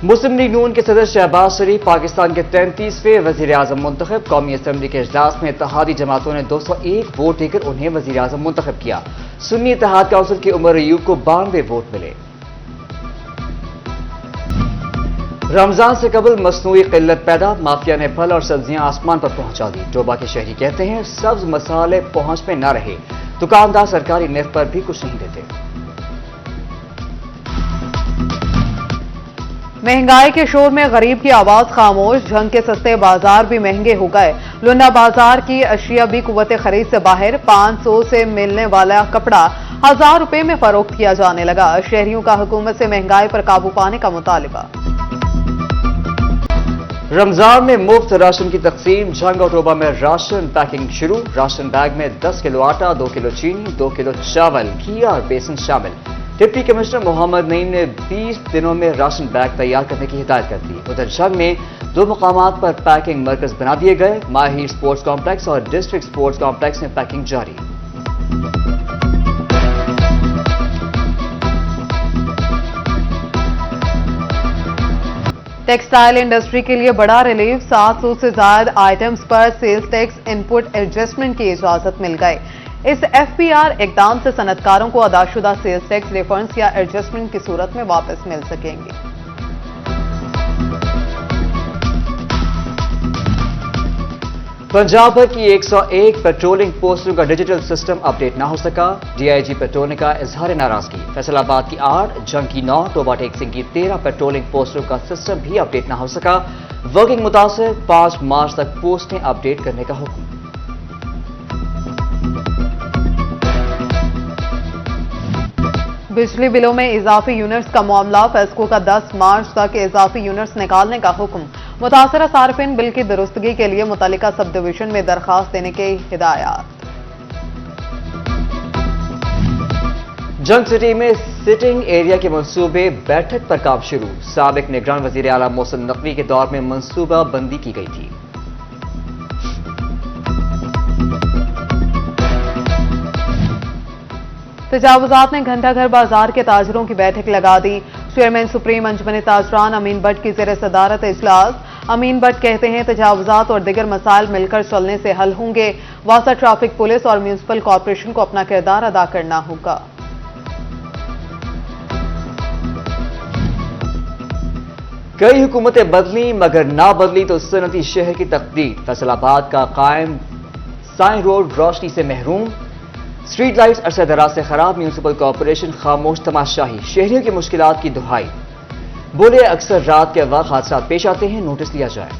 मुस्लिम league नून के सदर शहबाज शरीफ पाकिस्तान के 33वें वजीर आजम मुंतखब। कौमी असम्बली के इजलास में इत्तेहादी जमातों ने 201 वोट देकर उन्हें वजीर आजम मुंतखब किया। सुन्नी इत्तेहाद काउंसिल की उमर अयूब को 92 वोट मिले। रमजान से कबल मसनूई किल्लत पैदा, माफिया ने फल और सब्जियां आसमान पर पहुंचा दी। टोबा के शहरी कहते हैं सब्ज मसाले पहुंच में न रहे, दुकानदार सरकारी निर्ख पर भी कुछ नहीं देते। महंगाई के शोर में गरीब की आवाज खामोश, झंग के सस्ते बाजार भी महंगे हो गए। लुन्ना बाजार की अशिया भी कुव्वत खरीद से बाहर, 500 से मिलने वाला कपड़ा 1000 रुपए में फरोख्त किया जाने लगा। शहरियों का हुकूमत से महंगाई पर काबू पाने का मुतालिबा। रमजान में मुफ्त राशन की तकसीम, झंग और टोबा में राशन पैकिंग शुरू। राशन बैग में 10 किलो आटा, 2 किलो चीनी, 2 किलो चावल, घी और बेसन शामिल। डिप्टी कमिश्नर मोहम्मद नईम ने 20 दिनों में राशन बैग तैयार करने की हिदायत कर दी। उधर झंग में 2 मकामात पर पैकिंग मरकज बना दिए गए। माहिर स्पोर्ट्स कॉम्प्लेक्स और डिस्ट्रिक्ट स्पोर्ट्स कॉम्प्लेक्स में पैकिंग जारी। टेक्सटाइल इंडस्ट्री के लिए बड़ा रिलीफ, 700 से ज्यादा आइटम्स पर सेल्स टैक्स इनपुट एडजस्टमेंट की इजाजत मिल गई। इस एफपीआर इकदाम से सनतकारों को अदाशुदा सेल्स टैक्स रिफंड्स या एडजस्टमेंट की सूरत में वापस मिल सकेंगे। पंजाब भर की 101 पेट्रोलिंग पोस्टों का डिजिटल सिस्टम अपडेट न हो सका। डीआईजी पेट्रोलिंग का इजहार नाराजगी। फैसलाबाद की 8, जंग की 9, टोबा टेक सिंह की 13 पेट्रोलिंग पोस्टों का सिस्टम भी अपडेट न हो सका। वर्किंग मुतासिर 5 मार्च तक पोस्टें अपडेट करने का हुक्म। बिजली बिलों में इजाफी यूनिट्स का मामला, फेस्को का 10 मार्च तक इजाफी यूनिट्स निकालने का हुक्म। मुतासरा सार्फिन बिल की दुरुस्तगी के लिए मुतल्लिका सब डिवीजन में दरखास्त देने की हिदायत। जंग सिटी में सिटिंग एरिया के मंसूबे बैठक पर काम शुरू। साबिक निगरान वजीर आला मोहसिन नकवी के दौर में मंसूबा बंदी की गई थी। तजावुजात ने घंटाघर बाजार के ताजरों की बैठक लगा दी। चेयरमैन सुप्रीम अंजुमन ताजरान अमीन भट्ट की ज़ेर सदारत इजलास। अमीन भट्ट कहते हैं तजावुजात और दिगर मसाइल मिलकर चलने से हल होंगे। वासा ट्रैफिक पुलिस और म्यूनिसिपल कॉरपोरेशन को अपना किरदार अदा करना होगा। कई हुकूमतें बदली मगर ना बदली तो सनती शहर की तकदीर। फैसलाबाद का कायम साइन रोड रोशनी से महरूम। स्ट्रीट लाइट्स अरसे दराज से खराब। म्यूनिसिपल कॉरपोरेशन खामोश तमाशाही। शहरियों की मुश्किलात की दुहाई। बोले अक्सर रात के वक्त हादसा पेश आते हैं, नोटिस लिया जाए।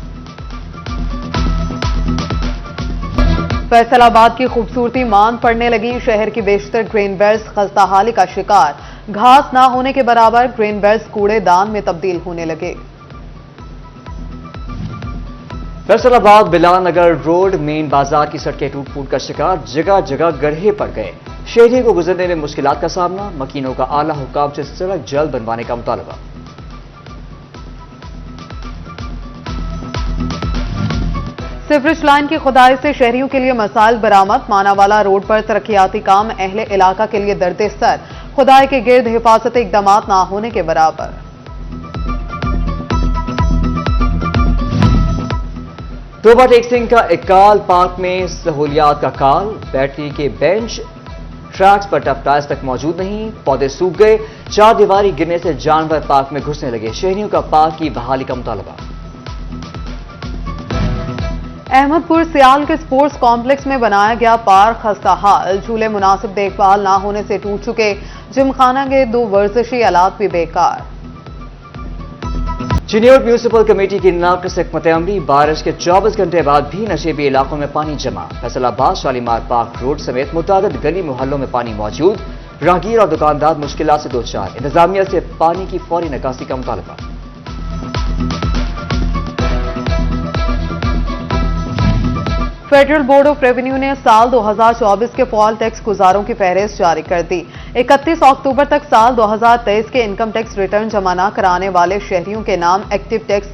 फैसलाबाद की खूबसूरती मान पड़ने लगी। शहर की बेशतर ग्रीन बेल्ट्स खस्ताहाली का शिकार। घास ना होने के बराबर ग्रीन बेल्ट्स कूड़ेदान में तब्दील होने लगे। फैसलाबाद बिलाल नगर रोड मेन बाजार की सड़कें टूट फूट का शिकार। जगह जगह गड्ढे पड़ गए। शहरियों को गुजरने में मुश्किलात का सामना। मकीनों का आला हुकाम से सड़क जल्द बनवाने का मुतालबा। सिवरेज लाइन की खुदाई से शहरियों के लिए मसाइल बरामद। मानावाला रोड पर तरक्याती काम अहले इलाका के लिए दर्द सर। खुदाई के गिर्द हिफाजती इकदाम ना होने के बराबर। टोबा टेक सिंह का इकाल पार्क में सहूलियात का काल। बैटरी के बेंच ट्रैक्स पर टफ टायर्स तक मौजूद नहीं। पौधे सूख गए। 4 दीवारी गिरने से जानवर पार्क में घुसने लगे। शहरियों का पार्क की बहाली का मुतालबा। अहमदपुर सियाल के स्पोर्ट्स कॉम्प्लेक्स में बनाया गया पार्क खस्ताहाल। झूले मुनासिब देखभाल ना होने से टूट चुके। जिमखाना के 2 वर्जिशी आलात भी बेकार। चिन्योट म्यूनिसिपल कमेटी की नाकस हिकमत अमली। बारिश के 24 घंटे बाद भी नशेबी इलाकों में पानी जमा। फैसलाबाद शालीमार पार्क रोड समेत मुतादिद गली मोहल्लों में पानी मौजूद। राहगीर और दुकानदार मुश्किलात से 2-4। इंतजामिया से पानी की फौरी निकासी का मुतालबा। फेडरल बोर्ड ऑफ रेवेन्यू ने साल 2024 के पॉल टैक्स गुजारों की फहरिस्त जारी कर दी। 31 अक्टूबर तक साल 2023 के इनकम टैक्स रिटर्न जमा न कराने वाले शहरियों के नाम एक्टिव टैक्स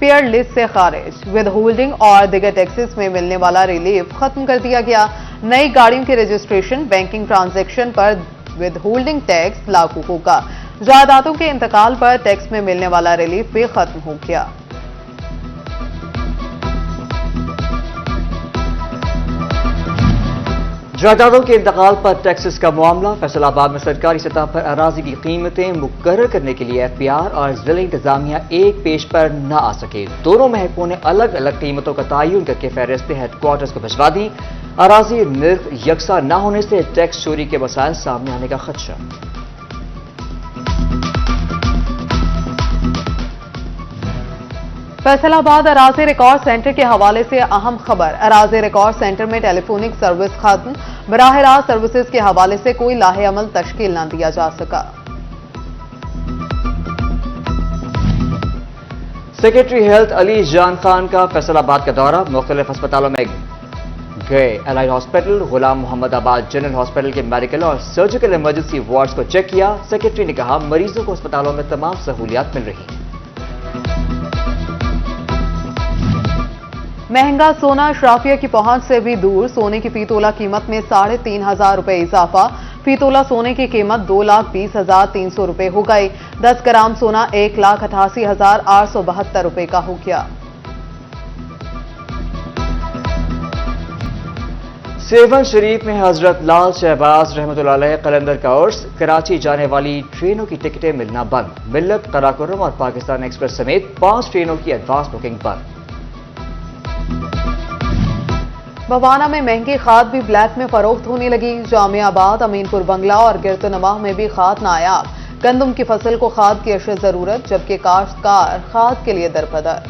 पेयर लिस्ट से खारिज। विद होल्डिंग और दिगर टैक्सेस में मिलने वाला रिलीफ खत्म कर दिया गया। नई गाड़ियों की रजिस्ट्रेशन, बैंकिंग ट्रांजैक्शन पर विद होल्डिंग टैक्स लागू होगा। जायदादों के इंतकाल पर टैक्स में मिलने वाला रिलीफ भी खत्म हो गया। जायदादों के इंतकाल पर टैक्सेस का मामला। फैसलाबाद में सरकारी सतह पर अराजी की कीमतें मुकर्रर करने के लिए एफपीआर और जिला इंतजामिया एक पेज पर न आ सके। दोनों महकमों ने अलग अलग कीमतों का तयन करके फहरिस्तें हेडक्वार्टर्स को भिजवा दी। अराजी निर्ख यकसा न होने से टैक्स चोरी के मसाइल सामने आने का खदशा। फैसलाबाद अराजी रिकॉर्ड सेंटर के हवाले से अहम खबर। अराजी रिकॉर्ड सेंटर में टेलीफोनिक सर्विस खत्म। बराह रास्त सर्विसेज के हवाले से कोई लाहे अमल तश्कील न दिया जा सका। सेक्रेटरी हेल्थ अली जान खान का फैसलाबाद का दौरा। मुख्तलिफ अस्पतालों में गए। एलाइड हॉस्पिटल, गुलाम मोहम्मद आबाद जनरल हॉस्पिटल के मेडिकल और सर्जिकल इमरजेंसी वार्ड्स को चेक किया। सेक्रेटरी ने कहा मरीजों को अस्पतालों में तमाम सहूलियात मिल रही हैं। महंगा सोना शराफिया की पहुंच से भी दूर। सोने की फी तोला कीमत में 3,500 रुपए इजाफा। फी तोला सोने की कीमत 2,20,300 रुपए हो गई। 10 ग्राम सोना 1,88,872 रुपए का हो गया। सेवन शरीफ में हजरत लाल शहबाज रहमतुल्लाह अलैह कलंदर का उर्स। कराची जाने वाली ट्रेनों की टिकटें मिलना बंद। मिल्लत, कराकोरम और पाकिस्तान एक्सप्रेस समेत 5 ट्रेनों की एडवांस बुकिंग बंद। बवाना में महंगी खाद भी ब्लैक में फरोख्त होने लगी। जामियाबाद, अमीनपुर बंगला और गिरतनवाह में भी खाद नायाब। गंदम की फसल को खाद की अशद जरूरत, जबकि काश्तकार खाद के लिए दरबदर।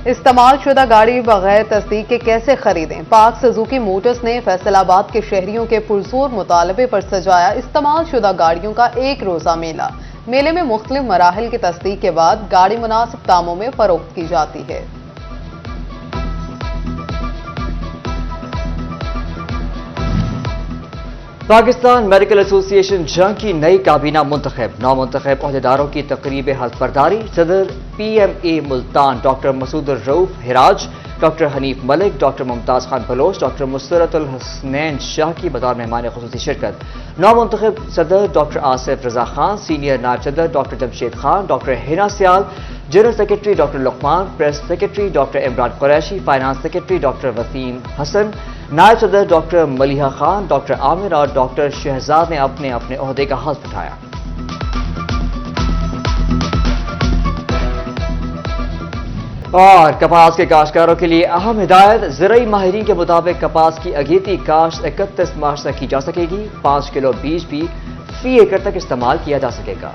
इस्तेमाल शुदा गाड़ी बगैर तस्दीक के कैसे खरीदें? पाक सुजुकी मोटर्स ने फैसलाबाद के शहरियों के पुरजोर मुतालबे पर सजाया इस्तेमाल शुदा गाड़ियों का एक रोजा मेला। मेले में मुख्तलिफ मराहिल की तस्दीक के बाद गाड़ी मुनासिब दामों में फरोख्त की जाती है। पाकिस्तान मेडिकल एसोसिएशन जंग की नई काबीना मुंतखब। नौमुंतखब ओहदेदारों की तकरीब हल्फबरदारी। सदर PMA Multan doctor Masood Rauf Hiraj, doctor Hanif Malik, doctor Mumtaz Khan Baloch, doctor Musaratul Hasnain Shah की बतौर मेहमान खुसूसी शिरकत। नौमुंतखब सदर डॉक्टर आसिफ रजा खान, सीनियर नायब सदर doctor Jamshed Khan, doctor Hina Sial, general secretary doctor Luqman, press secretary doctor Imran Qureshi, finance secretary doctor Waseem Hasan, नायब सदर डॉक्टर मलिहा खान, डॉक्टर आमिर और डॉक्टर शहजाद ने अपने अपने ओहदे का हल्फ उठाया। और कपास के काश्तकारों के लिए अहम हिदायत। ज़राई माहिरीन के मुताबिक कपास की अगेती काश्त 31 मार्च तक की जा सकेगी। 5 किलो बीज भी फी एकड़ तक इस्तेमाल किया जा सकेगा।